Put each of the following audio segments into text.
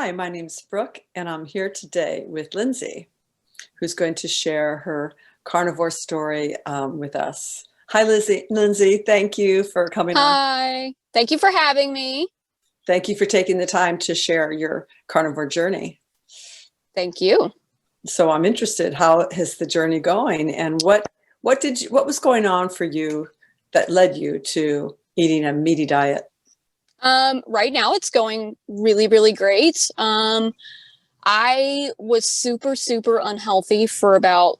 Hi, my name's Brooke, and I'm here today with Lindsay, who's going to share her carnivore story with us. Hi, Lizzie. Lindsay, thank you for coming on. Hi, thank you for having me. Thank you for taking the time to share your carnivore journey. Thank you. So I'm interested, how is the journey going, and what was going on for you that led you to eating a meaty diet? Right now it's going really, really great. I was super unhealthy for about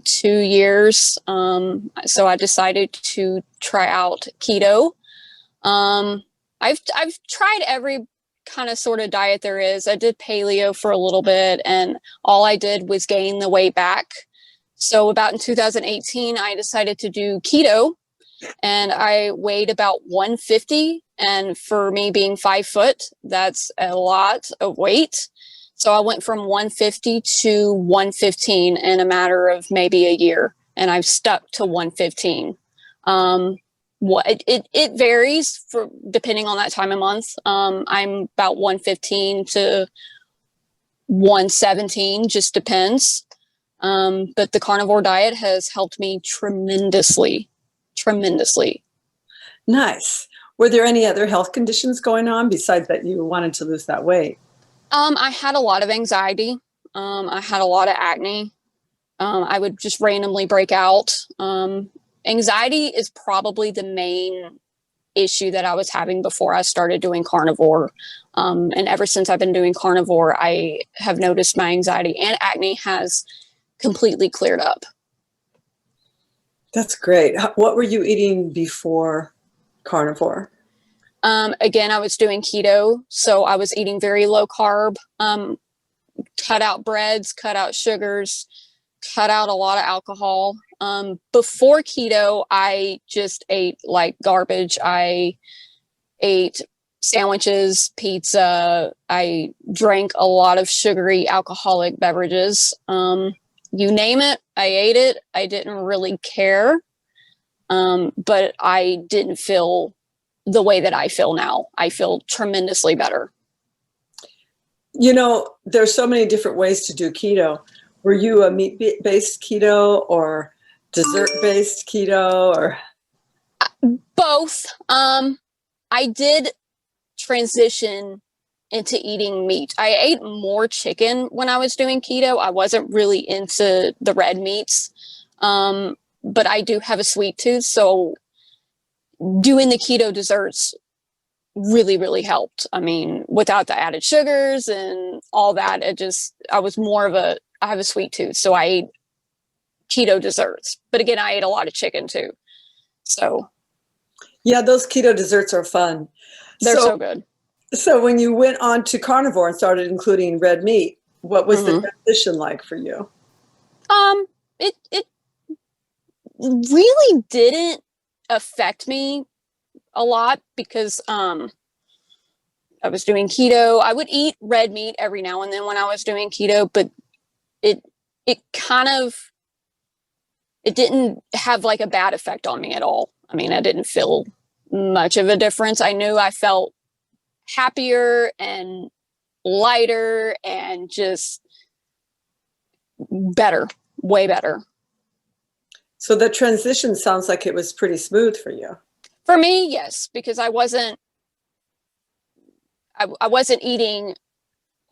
2 years. So I decided to try out keto. I've tried every kind of sort of diet there is. I did paleo for a little bit, and all I did was gain the weight back. So about in 2018, I decided to do keto, and I weighed about 150. And for me being 5 foot, that's a lot of weight. So I went from 150 to 115 in a matter of maybe a year, and I've stuck to 115. It varies for depending on that time of month. I'm about 115 to 117, just depends. But the carnivore diet has helped me tremendously. Nice. Were there any other health conditions going on besides that you wanted to lose that weight? I had a lot of anxiety. I had a lot of acne. I would just randomly break out. Anxiety is probably the main issue that I was having before I started doing carnivore. And ever since I've been doing carnivore, I have noticed my anxiety and acne has completely cleared up. That's great. What were you eating before carnivore? Again, I was doing keto, so I was eating very low carb, cut out breads, cut out sugars, cut out a lot of alcohol. Before keto, I just ate like garbage. I ate sandwiches, pizza. I drank a lot of sugary alcoholic beverages. You name it, I ate it. I didn't really care. But I didn't feel the way that I feel now. I feel tremendously better. You know, there's so many different ways to do keto. Were you a meat-based keto or dessert-based keto or? Both. I did transition into eating meat. I ate more chicken when I was doing keto. I wasn't really into the red meats. But I do have a sweet tooth, so doing the keto desserts really helped. I mean, without the added sugars and all that, I have a sweet tooth, so I ate keto desserts. But again, I ate a lot of chicken too. So Yeah, those keto desserts are fun. they're so good. So when you went on to carnivore and started including red meat, what was the transition like for you? It really didn't affect me a lot because I was doing keto. I would eat red meat every now and then when I was doing keto, but it kind of it didn't have like a bad effect on me at all. I mean, I didn't feel much of a difference. I knew I felt happier and lighter and just better, way better. So the transition sounds like it was pretty smooth for you. For me, yes, because I wasn't eating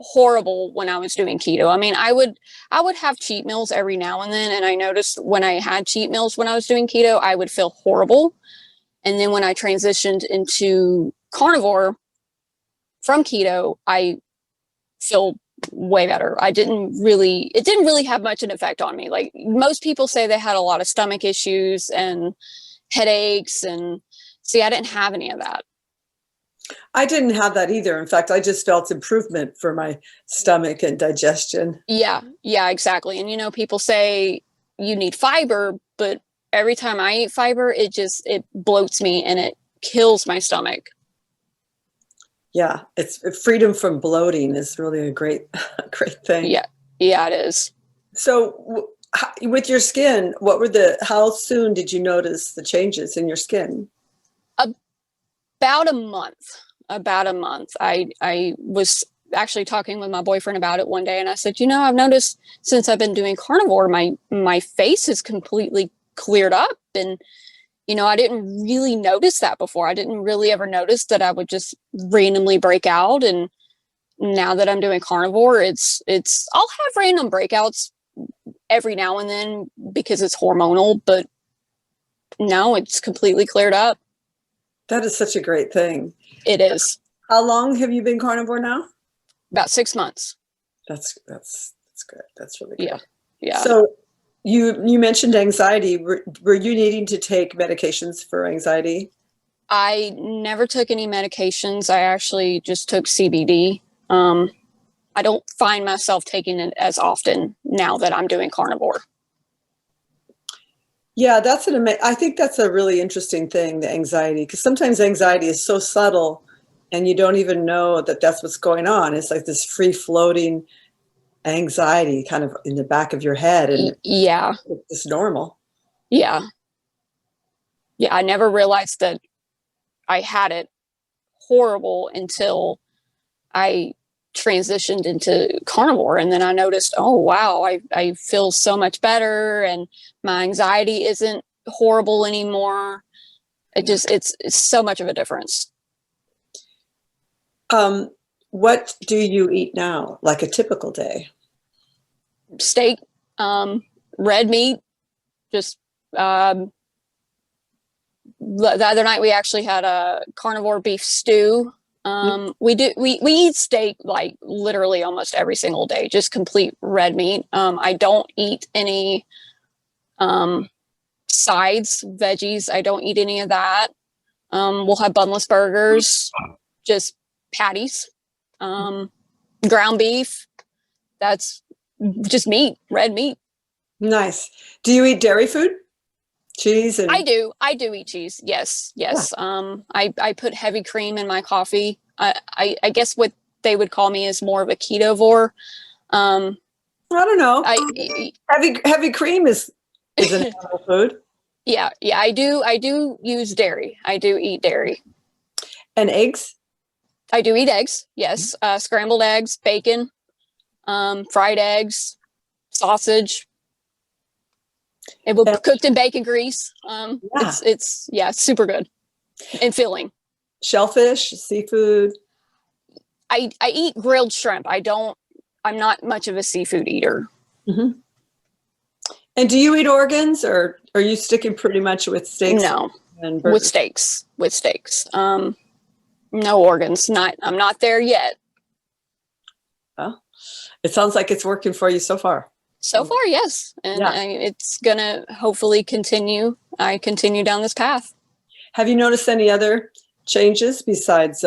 horrible when I was doing keto. I mean, I would have cheat meals every now and then, and I noticed when I had cheat meals when I was doing keto, I would feel horrible. And then when I transitioned into carnivore from keto, I feel way better. It didn't really have much an effect on me. Like most people say they had a lot of stomach issues and headaches, and see, I didn't have any of that. I didn't have that either. In fact, I just felt improvement for my stomach and digestion. Yeah, exactly. And people say you need fiber, but every time I eat fiber, it bloats me and it kills my stomach. Yeah, it's freedom from bloating is really a great thing. Yeah, it is. So with your skin, how soon did you notice the changes in your skin? About a month. I was actually talking with my boyfriend about it one day, and I said, I've noticed since I've been doing carnivore, my face is completely cleared up. And, I didn't really notice that before. I didn't really ever notice that I would just randomly break out. And now that I'm doing carnivore, I'll have random breakouts every now and then because it's hormonal, but no, it's completely cleared up. That is such a great thing. It is. How long have you been carnivore now? About 6 months. That's good. That's really good. Yeah. Yeah. So you mentioned anxiety. Were you needing to take medications for anxiety? I never took any medications. I actually just took CBD. I don't find myself taking it as often now that I'm doing carnivore. Yeah, I think that's a really interesting thing, the anxiety, because sometimes anxiety is so subtle and you don't even know that that's what's going on. It's like this free floating anxiety kind of in the back of your head, and yeah, it's normal. Yeah. I never realized that I had it horrible until I transitioned into carnivore, and then I noticed, oh wow, I feel so much better, and my anxiety isn't horrible anymore. It's so much of a difference. What do you eat now, like a typical day? Steak, red meat, just the other night we actually had a carnivore beef stew. We eat steak like literally almost every single day, just complete red meat. I don't eat any sides, veggies. I don't eat any of that. We'll have bunless burgers, just patties, ground beef. That's just meat, red meat. Nice. Do you eat dairy food? Cheese? And I do eat cheese. Yes. Yeah. I put heavy cream in my coffee. I guess what they would call me is more of a ketovore. I don't know. Heavy cream is an animal food. Yeah. I do use dairy. I do eat dairy. And eggs? I do eat eggs. Yes. Scrambled eggs, bacon, fried eggs, sausage. It will be cooked in bacon grease. It's super good and filling. Shellfish, seafood. I eat grilled shrimp. I'm not much of a seafood eater. Mm-hmm. And do you eat organs, or are you sticking pretty much with steaks? No, with steaks. No organs. I'm not there yet. Well, it sounds like it's working for you so far. So far, yes. And it's going to hopefully continue. I continue down this path. Have you noticed any other changes besides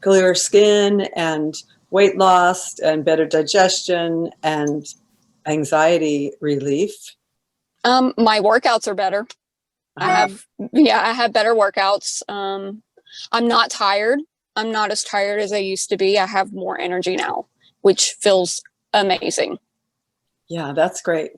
clearer skin and weight loss and better digestion and anxiety relief? My workouts are better. I have better workouts. I'm not tired. I'm not as tired as I used to be. I have more energy now, which feels amazing. Yeah, that's great.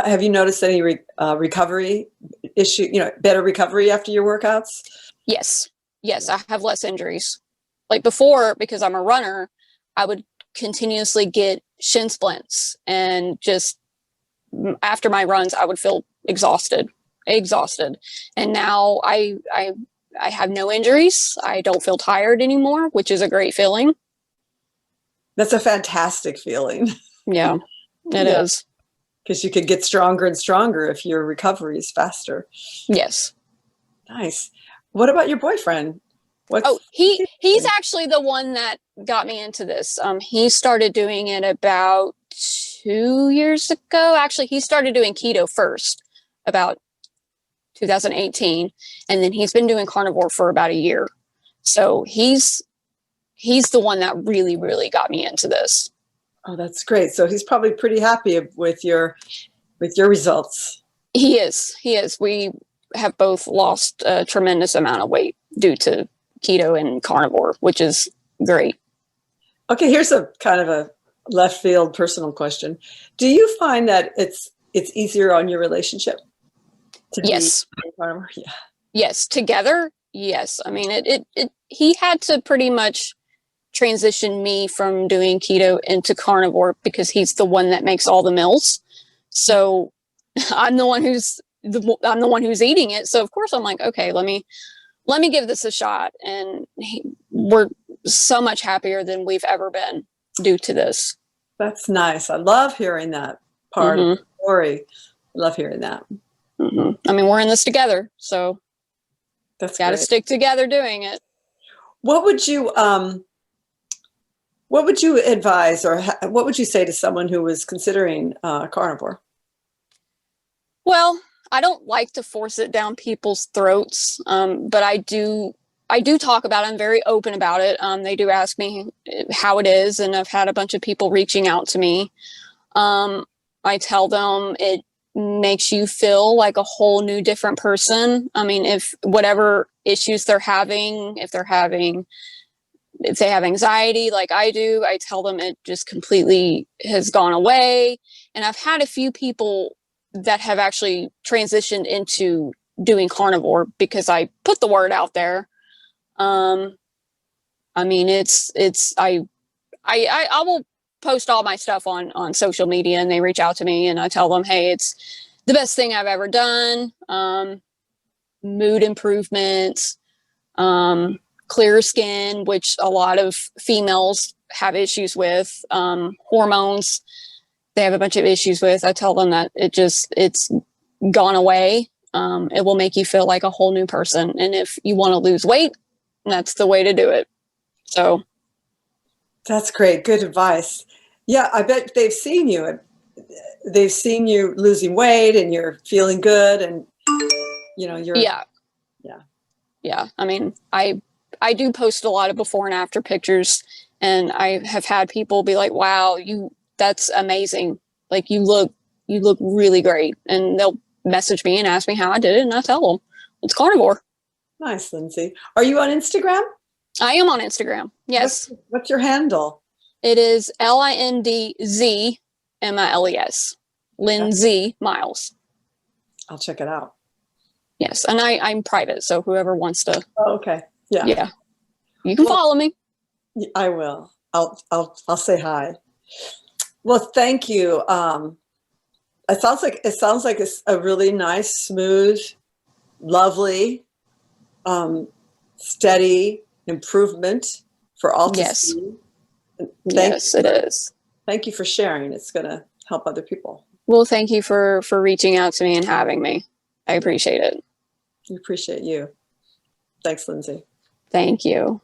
Have you noticed any recovery issue, better recovery after your workouts? Yes, I have less injuries. Like before, because I'm a runner, I would continuously get shin splints, and just after my runs, I would feel exhausted. And now I have no injuries. I don't feel tired anymore, which is a great feeling. That's a fantastic feeling. Yeah. It is. Because you could get stronger and stronger if your recovery is faster. Yes. Nice. What about your boyfriend? He's actually the one that got me into this. He started doing it about 2 years ago. Actually, he started doing keto first, about 2018, and then he's been doing carnivore for about a year. So he's the one that really, really got me into this. Oh, that's great. So he's probably pretty happy with your results. He is. We have both lost a tremendous amount of weight due to keto and carnivore, which is great. Okay, here's a kind of a left field personal question. Do you find that it's easier on your relationship to be carnivore? Yes, together. Yes. I mean, he had to pretty much transitioned me from doing keto into carnivore because he's the one that makes all the meals. So I'm the one who's eating it. So of course I'm like, okay, let me give this a shot. And we're so much happier than we've ever been due to this. That's nice. I love hearing that part of the story. I love hearing that. I mean, we're in this together, so that's got to stick together doing it. What would you advise, or what would you say to someone who was considering carnivore? Well, I don't like to force it down people's throats, but I do talk about it. I'm very open about it. They do ask me how it is, and I've had a bunch of people reaching out to me. I tell them it makes you feel like a whole new different person. I mean, if whatever issues they're having, if they have anxiety like I do, I tell them it just completely has gone away. And I've had a few people that have actually transitioned into doing carnivore because I put the word out there. I mean, I will post all my stuff on social media, and they reach out to me and I tell them, hey, it's the best thing I've ever done. Mood improvements, clear skin, which a lot of females have issues with, hormones. They have a bunch of issues with. I tell them that it's gone away. It will make you feel like a whole new person. And if you want to lose weight, that's the way to do it. So that's great. Good advice. Yeah, I bet they've seen you. They've seen you losing weight and you're feeling good, and you're yeah. I mean, I do post a lot of before and after pictures, and I have had people be like, wow, that's amazing. Like you look really great. And they'll message me and ask me how I did it. And I tell them it's carnivore. Nice, Lindsay. Are you on Instagram? I am on Instagram. Yes. What's your handle? It is LINDZ MILES. Lindsay Miles. I'll check it out. Yes. And I'm private. So whoever wants to. Oh, okay. Yeah. Yeah. You can follow me. I will. I'll say hi. Well, thank you. It sounds like it's a really nice, smooth, lovely, steady improvement for all to see. Yes, it is. Thank you for sharing. It's going to help other people. Well, thank you for reaching out to me and having me. I appreciate it. We appreciate you. Thanks, Lindsay. Thank you.